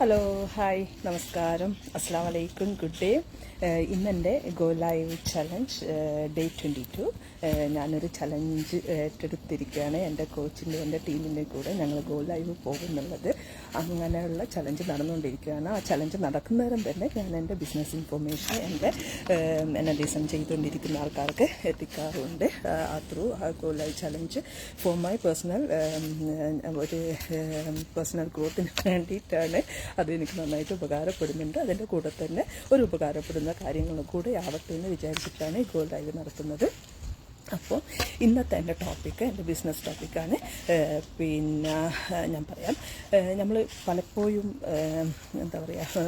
Hello hi നമസ്കാരം അസ്സാം വലൈക്കും ഗുഡ് ഡേ. ഇന്നെൻ്റെ ഗോ ലൈവ് ചലഞ്ച് ഡേ 22. ഞാനൊരു ചലഞ്ച് ഏറ്റെടുത്തിരിക്കുകയാണ്. എൻ്റെ കോച്ചിൻ്റെ എൻ്റെ ടീമിൻ്റെ കൂടെ ഞങ്ങൾ ഗോ ലൈവ് പോകുന്നുള്ളത്. അങ്ങനെയുള്ള ചലഞ്ച് നടന്നുകൊണ്ടിരിക്കുകയാണ്. ആ ചലഞ്ച് നടക്കുന്നേരം തന്നെ ഞാൻ എൻ്റെ ബിസിനസ് ഇൻഫർമേഷൻ എന്നെ ഡിസൈൻ ചെയ്തുകൊണ്ടിരിക്കുന്ന ആൾക്കാർക്ക് എത്തിക്കാറുണ്ട്. ത്രൂ ആ go live challenge for my personal personal ഗ്രോത്തിന് വേണ്ടിയിട്ടാണ്. അത് എനിക്ക് നന്നായിട്ട് ഉപകാരപ്പെടുന്നുണ്ട്. അതിൻ്റെ കൂടെ തന്നെ ഒരു ഉപകാരപ്പെടുന്ന കാര്യങ്ങളും കൂടെ ആവട്ടെ എന്ന് വിചാരിച്ചിട്ടാണ് ഈ ഗോ ലൈവ് നടത്തുന്നത്. അപ്പോൾ ഇന്നത്തെ എൻ്റെ ടോപ്പിക്ക് എൻ്റെ ബിസിനസ് ടോപ്പിക്കാണ്. പിന്നെ ഞാൻ പറയാം, നമ്മൾ പലപ്പോഴും എന്താ പറയുക,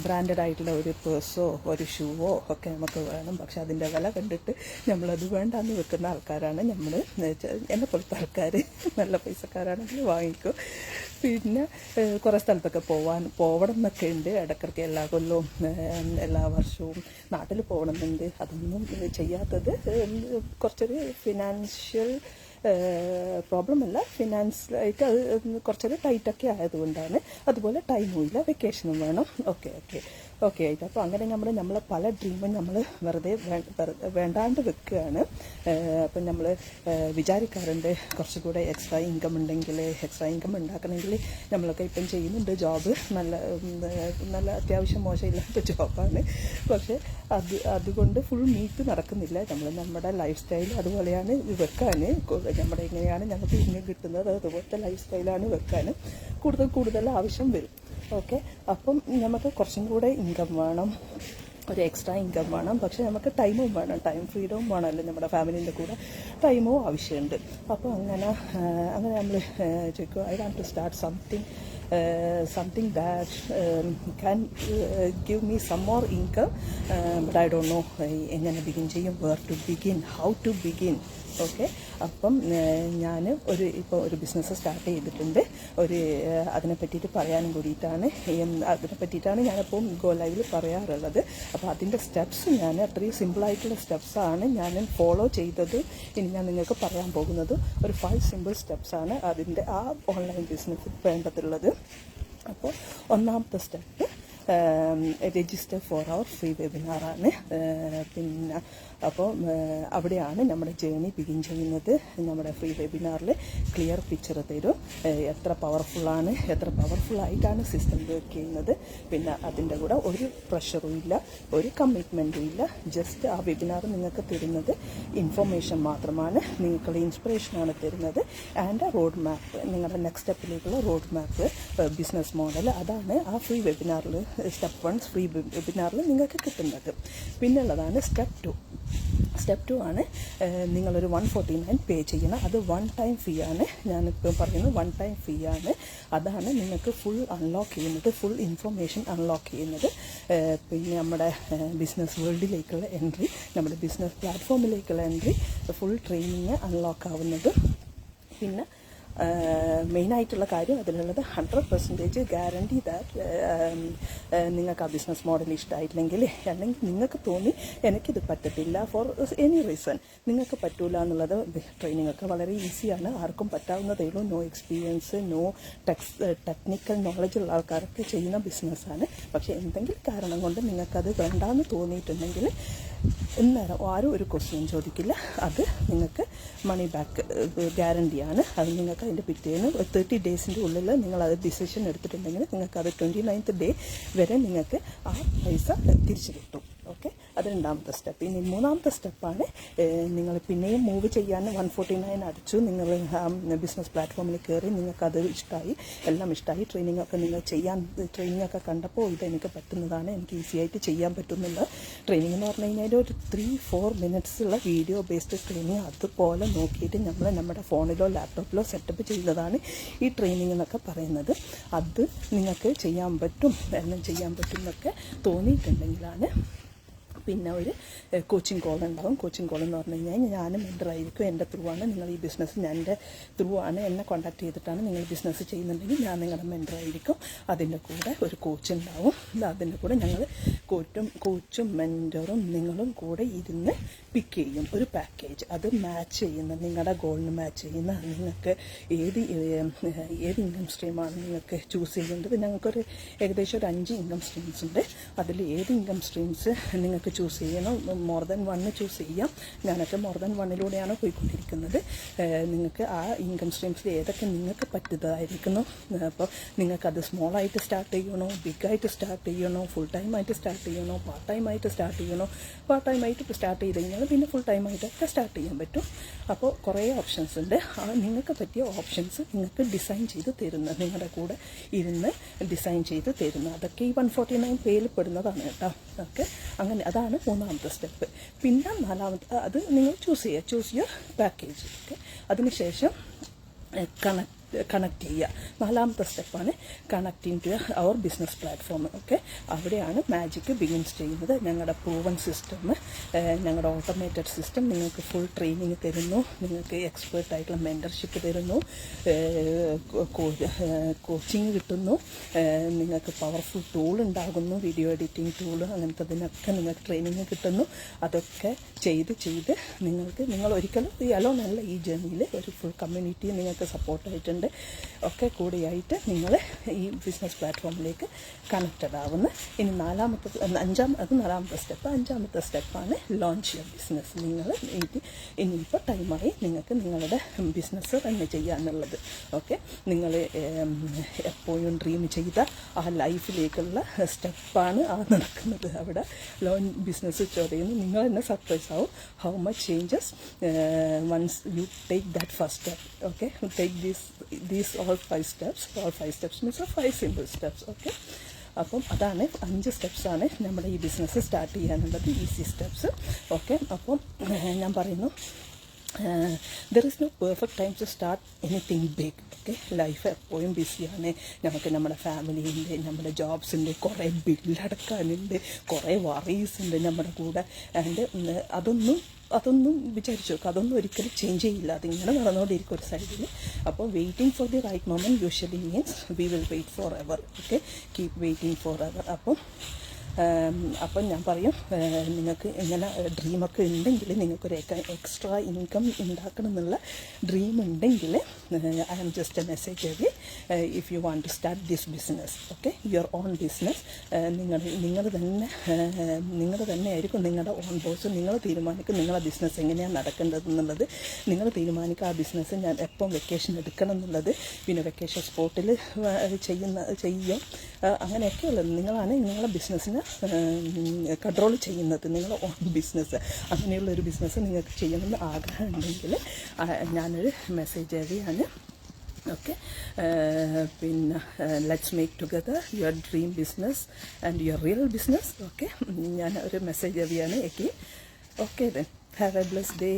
ബ്രാൻഡഡ് ആയിട്ടുള്ള ഒരു പേഴ്സോ ഒരു ഷൂവോ ഒക്കെ നമുക്ക് വേണം. പക്ഷെ അതിൻ്റെ വില കണ്ടിട്ട് നമ്മളത് വേണ്ടാന്ന് വെക്കുന്ന ആൾക്കാരാണ് നമ്മൾ. എന്നെ പോലത്തെ ആൾക്കാർ നല്ല പൈസക്കാരാണെങ്കിൽ വാങ്ങിക്കും. പിന്നെ കുറേ സ്ഥലത്തൊക്കെ പോകണം എന്നൊക്കെ ഉണ്ട്. ഇടയ്ക്കിടയ്ക്ക് എല്ലാ കൊല്ലവും എല്ലാ വർഷവും നാട്ടിൽ പോകണമെന്നുണ്ട്. അതൊന്നും ചെയ്യാത്തത് കുറച്ചൊരു ഫിനാൻഷ്യൽ പ്രോബ്ലം അല്ല, ഫിനാൻഷ്യലായിട്ട് അത് കുറച്ചൊരു ടൈറ്റൊക്കെ ആയതുകൊണ്ടാണ്. അതുപോലെ ടൈമും ഇല്ല, വെക്കേഷനും വേണം. ഓക്കെ ആയിട്ട് അപ്പോൾ അങ്ങനെ നമ്മളെ പല ഡ്രീമും നമ്മൾ വെറുതെ വേണ്ടാണ്ട് വെക്കുകയാണ്. അപ്പം നമ്മൾ വിചാരിക്കാറുണ്ട് കുറച്ചുകൂടെ എക്സ്ട്രാ ഇൻകം ഉണ്ടാക്കണമെങ്കിൽ നമ്മളൊക്കെ ഇപ്പം ചെയ്യുന്നുണ്ട് ജോബ്. നല്ല അത്യാവശ്യം മോശമില്ലാത്ത ജോബാണ്. പക്ഷേ അതുകൊണ്ട് ഫുൾ മീറ്റ് നടക്കുന്നില്ല. നമ്മുടെ ലൈഫ് സ്റ്റൈൽ അതുപോലെയാണ് വെക്കാൻ. എങ്ങനെയാണ് ഞങ്ങൾക്ക് ഇങ്ങനെ കിട്ടുന്നത് അതുപോലത്തെ ലൈഫ് സ്റ്റൈലാണ് വെക്കാൻ കൂടുതൽ ആവശ്യം വരും. ഓക്കെ, അപ്പം നമുക്ക് കുറച്ചും കൂടെ ഇൻകം വേണം, ഒരു എക്സ്ട്രാ ഇൻകം വേണം. പക്ഷേ നമുക്ക് ടൈമും വേണം, ടൈം ഫ്രീഡവും വേണമല്ലോ. നമ്മുടെ ഫാമിലീൻ്റെ കൂടെ ടൈമും ആവശ്യമുണ്ട്. അപ്പോൾ അങ്ങനെ നമ്മൾ ചോദിക്കും, I want to start something that can give me some more income, but I don't know എങ്ങനെ ബിഗിൻ ചെയ്യും, where to begin, how to begin. Okay, അപ്പം ഞാൻ ഇപ്പോൾ ഒരു ബിസിനസ് സ്റ്റാർട്ട് ചെയ്തിട്ടുണ്ട്. അതിനെ പറ്റിയിട്ട് പറയാനും കൂടിയിട്ടാണ് ഞാനിപ്പം ഗോ ലൈവിൽ പറയാറുള്ളത്. അപ്പോൾ അതിൻ്റെ സ്റ്റെപ്സ് ഞാൻ അത്രയും സിമ്പിളായിട്ടുള്ള സ്റ്റെപ്സാണ് ഞാൻ ഫോളോ ചെയ്തത്. ഇനി ഞാൻ നിങ്ങൾക്ക് പറയാൻ പോകുന്നത് ഒരു 5 സിമ്പിൾ സ്റ്റെപ്സാണ് അതിൻ്റെ ആ ഓൺലൈൻ ബിസിനസ് വേണ്ടതുള്ളത്. അപ്പോൾ ഒന്നാമത്തെ step register for our free വെബിനാറാണ്. പിന്നെ അപ്പോൾ അവിടെയാണ് നമ്മുടെ ജേണി ബിഗിൻ ചെയ്യുന്നത്. നമ്മുടെ ഫ്രീ വെബിനാറിൽ ക്ലിയർ പിക്ചർ തരും, എത്ര പവർഫുള്ളായിട്ടാണ് സിസ്റ്റം വർക്ക് ചെയ്യുന്നത്. പിന്നെ അതിൻ്റെ കൂടെ ഒരു പ്രഷറും ഇല്ല, ഒരു കമ്മിറ്റ്മെൻറ്റും ഇല്ല. ജസ്റ്റ് ആ വെബിനാർ നിങ്ങൾക്ക് തരുന്നത് ഇൻഫർമേഷൻ മാത്രമാണ്, നിങ്ങൾക്കുള്ള ഇൻസ്പിറേഷനാണ് തരുന്നത്. ആൻഡ് റോഡ് മാപ്പ്, നിങ്ങളുടെ നെക്സ്റ്റ് സ്റ്റെപ്പിലേക്കുള്ള റോഡ് മാപ്പ്, ബിസിനസ് മോഡൽ, അതാണ് ആ ഫ്രീ വെബിനാറിൽ സ്റ്റെപ്പ് 1 ഫ്രീ വെബിനാറിൽ നിങ്ങൾക്ക് കിട്ടുന്നത്. പിന്നുള്ളതാണ് സ്റ്റെപ്പ് 2 ആണ് നിങ്ങളൊരു 149 പേ ചെയ്യണം. അത് 1 ടൈം ഫീ ആണ്. ഞാനിപ്പോൾ പറയുന്നത് 1 ടൈം ഫീ ആണ്. അതാണ് നിങ്ങൾക്ക് ഫുൾ അൺലോക്ക് ചെയ്യുന്നത്, ഫുൾ ഇൻഫർമേഷൻ അൺലോക്ക് ചെയ്യുന്നത്. പിന്നെ നമ്മുടെ ബിസിനസ് വേൾഡിലേക്കുള്ള എൻട്രി, നമ്മുടെ ബിസിനസ് പ്ലാറ്റ്ഫോമിലേക്കുള്ള എൻട്രി, ഫുൾ ട്രെയിനിങ് അൺലോക്ക് ആവുന്നത്. പിന്നെ മെയിനായിട്ടുള്ള കാര്യം അതിലുള്ളത് 100% ഗ്യാരണ്ടി ദാറ്റ് നിങ്ങൾക്ക് ആ ബിസിനസ് മോഡൽ ഇഷ്ടമായിട്ടില്ലെങ്കിൽ, അല്ലെങ്കിൽ നിങ്ങൾക്ക് തോന്നി എനിക്കിത് പറ്റത്തില്ല ഫോർ എനി റീസൺ, നിങ്ങൾക്ക് പറ്റൂല എന്നുള്ളത്, ട്രെയിനിങ് ഒക്കെ വളരെ ഈസിയാണ്, ആർക്കും പറ്റാവുന്നതേ ഉള്ളൂ. No experience, no technical knowledge ഉള്ള ആൾക്കാരൊക്കെ ചെയ്യുന്ന ബിസിനസ്സാണ്. പക്ഷേ എന്തെങ്കിലും കാരണം കൊണ്ട് നിങ്ങൾക്കത് വേണ്ടാന്ന് തോന്നിയിട്ടുണ്ടെങ്കിൽ ഇന്നേരം ആരും ഒരു ക്വസ്റ്റ്യൻ ചോദിക്കില്ല. അത് നിങ്ങൾക്ക് മണി ബാക്ക് ഗ്യാരണ്ടിയാണ്. അത് നിങ്ങൾക്ക് അതിൻ്റെ പിറ്റേന്ന് 30 ഡേയ്സിൻ്റെ ഉള്ളിൽ നിങ്ങളത് ഡിസിഷൻ എടുത്തിട്ടുണ്ടെങ്കിൽ നിങ്ങൾക്കത് 29th ഡേ വരെ നിങ്ങൾക്ക് ആ പൈസ തിരിച്ചു കിട്ടും. ഓക്കെ, അത് രണ്ടാമത്തെ സ്റ്റെപ്പ്. ഇനി മൂന്നാമത്തെ സ്റ്റെപ്പാണ് നിങ്ങൾ പിന്നെയും മൂവ് ചെയ്യാൻ 149 അടിച്ചു, നിങ്ങൾ ബിസിനസ് പ്ലാറ്റ്ഫോമിൽ കയറി, നിങ്ങൾക്കത് എല്ലാം ഇഷ്ടമായി, ട്രെയിനിങ് ഒക്കെ കണ്ടപ്പോൾ ഇതെനിക്ക് പറ്റുന്നതാണ്, എനിക്ക് ഈസി ആയിട്ട് ചെയ്യാൻ പറ്റുന്നില്ല. ട്രെയിനിങ് എന്ന് പറഞ്ഞു കഴിഞ്ഞാൽ ഒരു 3-4 മിനിറ്റ്സുള്ള വീഡിയോ ബേസ്ഡ് ട്രെയിനിങ് അതുപോലെ നോക്കിയിട്ട് നമ്മുടെ ഫോണിലോ ലാപ്ടോപ്പിലോ സെറ്റപ്പ് ചെയ്തതാണ് ഈ ട്രെയിനിങ് എന്നൊക്കെ പറയുന്നത്. അത് നിങ്ങൾക്ക് ചെയ്യാൻ പറ്റും എന്നൊക്കെ തോന്നിയിട്ടുണ്ടെങ്കിലാണ് പിന്നെ ഒരു കോച്ചിങ് കോൾ ഉണ്ടാവും. കോച്ചിങ് കോൾ എന്ന് പറഞ്ഞു കഴിഞ്ഞാൽ ഞാനും മെൻറ്ററായിരിക്കും. എൻ്റെ ത്രൂ ആണ് നിങ്ങൾ ഈ ബിസിനസ്, ഞാൻ എൻ്റെ ത്രൂ ആണ്, എന്നെ കോൺടാക്ട് ചെയ്തിട്ടാണ് നിങ്ങൾ ബിസിനസ് ചെയ്യുന്നുണ്ടെങ്കിൽ ഞാൻ നിങ്ങളുടെ മെൻറ്ററായിരിക്കും. അതിൻ്റെ കൂടെ ഒരു കോച്ച് ഉണ്ടാവും. അതിൻ്റെ കൂടെ ഞങ്ങൾ കോച്ചും മെൻറ്ററും നിങ്ങളും കൂടെ ഇരുന്ന് പിക്ക് ചെയ്യും ഒരു പാക്കേജ്. അത് മാച്ച് ചെയ്യുന്ന, നിങ്ങളുടെ ഗോളിന് മാച്ച് ചെയ്യുന്ന, നിങ്ങൾക്ക് ഏത് ഇൻകം സ്ട്രീമാണ് നിങ്ങൾക്ക് ചൂസ് ചെയ്യേണ്ടത്. ഞങ്ങൾക്കൊരു ഏകദേശം ഒരു 5 ഇൻകം സ്ട്രീംസ് ഉണ്ട്. അതിൽ ഏത് ഇൻകം സ്ട്രീംസ് നിങ്ങൾക്ക് ചൂസ് ചെയ്യണം, മോർ ദാൻ 1 ചൂസ് ചെയ്യാം. ഞാനൊക്കെ മോർ ദാൻ 1 പോയിക്കൊണ്ടിരിക്കുന്നത്. നിങ്ങൾക്ക് ആ ഇൻകം സ്ട്രീംസിൽ ഏതൊക്കെ നിങ്ങൾക്ക് പറ്റുന്നതായിരിക്കുന്നു. അപ്പോൾ നിങ്ങൾക്കത് സ്മോളായിട്ട് സ്റ്റാർട്ട് ചെയ്യണോ, ബിഗായിട്ട് സ്റ്റാർട്ട് ചെയ്യണോ, ഫുൾ ടൈമായിട്ട് സ്റ്റാർട്ട് ചെയ്യണോ, പാർട്ട് ടൈമായിട്ട് സ്റ്റാർട്ട് ചെയ്യണോ. പാർട്ട് ടൈമായിട്ട് സ്റ്റാർട്ട് ചെയ്ത് കഴിഞ്ഞാൽ പിന്നെ ഫുൾ ടൈമായിട്ടൊക്കെ സ്റ്റാർട്ട് ചെയ്യാൻ പറ്റും. അപ്പോൾ കുറേ ഓപ്ഷൻസ് ഉണ്ട്. ആ നിങ്ങൾക്ക് പറ്റിയ ഓപ്ഷൻസ് നിങ്ങൾക്ക് ഡിസൈൻ ചെയ്ത് തരുന്ന, നിങ്ങളുടെ കൂടെ ഇരുന്ന് ഡിസൈൻ ചെയ്ത് തരുന്ന, അതൊക്കെ ഈ 149 പേയിൽ പെടുന്നതാണ് കേട്ടോ. ഓക്കെ, അങ്ങനെ അതാണ് 3ാമത്തെ സ്റ്റെപ്പ്. പിന്നെ 4ാമത്തെ, അത് നിങ്ങൾ ചൂസ് യുവർ പാക്കേജ്. ഓക്കെ, അതിനുശേഷം കണക്ട് ചെയ്യുക. 4ാമത്തെ സ്റ്റെപ്പാണ് connecting to our business platform. Okay, അവിടെയാണ് മാജിക് ബിഗിൻസ് ചെയ്യുന്നത്. ഞങ്ങളുടെ പ്രൂവൺ സിസ്റ്റം, ഞങ്ങളുടെ ഓട്ടോമേറ്റഡ് സിസ്റ്റം നിങ്ങൾക്ക് ഫുൾ ട്രെയിനിങ് തരുന്നു. നിങ്ങൾക്ക് എക്സ്പേർട്ടായിട്ടുള്ള മെൻറ്റർഷിപ്പ് തരുന്നു, കോച്ചിങ് കിട്ടുന്നു, നിങ്ങൾക്ക് പവർഫുൾ ടൂൾ ഉണ്ടാകുന്നു, വീഡിയോ എഡിറ്റിംഗ് ടൂള്, അങ്ങനത്തതിനൊക്കെ നിങ്ങൾക്ക് ട്രെയിനിങ് കിട്ടുന്നു. അതൊക്കെ ചെയ്ത് നിങ്ങൾ ഒരിക്കലും ഈ അലോണല്ല, ഈ ജേർണിയിൽ ഒരു ഫുൾ കമ്മ്യൂണിറ്റി നിങ്ങൾക്ക് സപ്പോർട്ടായിട്ടുണ്ട്. ഒക്കെ കൂടിയായിട്ട് നിങ്ങൾ ഈ ബിസിനസ് പ്ലാറ്റ്ഫോമിലേക്ക് കണക്റ്റഡ് ആവുന്നു. ഇനി 4ാമത്തെ സ്റ്റെപ്പ്. 5ാമത്തെ സ്റ്റെപ്പാണ് ലോഞ്ച് യുവർ ബിസിനസ്. നിങ്ങൾ ഇനിയിപ്പോൾ ടൈമായി നിങ്ങൾക്ക് നിങ്ങളുടെ ബിസിനസ് തന്നെ ചെയ്യാന്നുള്ളത്. ഓക്കെ, നിങ്ങൾ എപ്പോഴും ഡ്രീം ചെയ്ത ആ ലൈഫിലേക്കുള്ള സ്റ്റെപ്പാണ് നടക്കുന്നത്. അവിടെ ലോഞ്ച് ബിസിനസ് ചോദിക്കുന്നു. നിങ്ങൾ തന്നെ സർപ്രൈസ് ആവും how much changes once you take that first step. Okay, take these all 5 steps. All 5 steps means 5 simple steps. Okay, അപ്പം അതാണ് 5 സ്റ്റെപ്സാണ് നമ്മുടെ ഈ ബിസിനസ് സ്റ്റാർട്ട് ചെയ്യാനുള്ളത്, ഈസി സ്റ്റെപ്സ്. ഓക്കെ, അപ്പം ഞാൻ പറയുന്നു, there is no perfect time to start anything big. Okay, life എപ്പോഴും ബിസിയാണ്. നമുക്ക് നമ്മുടെ ഫാമിലിയുണ്ട്, നമ്മുടെ ജോബ്സുണ്ട്, കുറേ ബില്ലടക്കാനുണ്ട്, കുറേ വറീസ് ഉണ്ട് നമ്മുടെ കൂടെ. ആൻഡ് അതൊന്നും വിചാരിച്ചു നോക്കുക, അതൊന്നും ഒരിക്കലും ചേഞ്ച് ചെയ്യില്ല. അതിങ്ങനെ നടന്നുകൊണ്ടിരിക്കും ഒരു സൈഡിൽ. അപ്പോൾ waiting for the right moment usually means we will wait for ever. Okay, keep waiting for ever. അപ്പം ഞാൻ പറയും, നിങ്ങൾക്ക് ഇങ്ങനെ ഡ്രീമൊക്കെ ഉണ്ടെങ്കിൽ, നിങ്ങൾക്കൊരു എക്സ്ട്രാ ഇൻകം ഉണ്ടാക്കണം എന്നുള്ള ഡ്രീം ഉണ്ടെങ്കിൽ, I am just a message away if you want to start this business. Okay, your own business. നിങ്ങൾ തന്നെ ആയിരിക്കും നിങ്ങളുടെ ഓൺ ബോസ്. നിങ്ങൾ തീരുമാനിക്കും നിങ്ങളുടെ ബിസിനസ് എങ്ങനെയാണ് നടക്കേണ്ടതെന്നുള്ളത്. നിങ്ങൾ തീരുമാനിക്കുക ആ ബിസിനസ് ഞാൻ എപ്പം വെക്കേഷൻ എടുക്കണം എന്നുള്ളത്. പിന്നെ വെക്കേഷൻ സ്പോട്ടിൽ ചെയ്യും, അങ്ങനെയൊക്കെയുള്ളത്. നിങ്ങളാണ് നിങ്ങളുടെ ബിസിനസ്സിനെ കൺട്രോൾ ചെയ്യുന്നത്, നിങ്ങളുടെ ഓൺ ബിസിനസ്. അങ്ങനെയുള്ളൊരു ബിസിനസ് നിങ്ങൾക്ക് ചെയ്യണമെന്ന് ആഗ്രഹം ഉണ്ടെങ്കിൽ ഞാനൊരു മെസ്സേജ് എഴുതിയാണ്. ഓക്കെ, പിന്നെ let's make together your dream business and your real business. Okay, ഞാൻ ഒരു മെസ്സേജ് എഴുതിയാണ് എക്കി. Okay, then have a blessed day.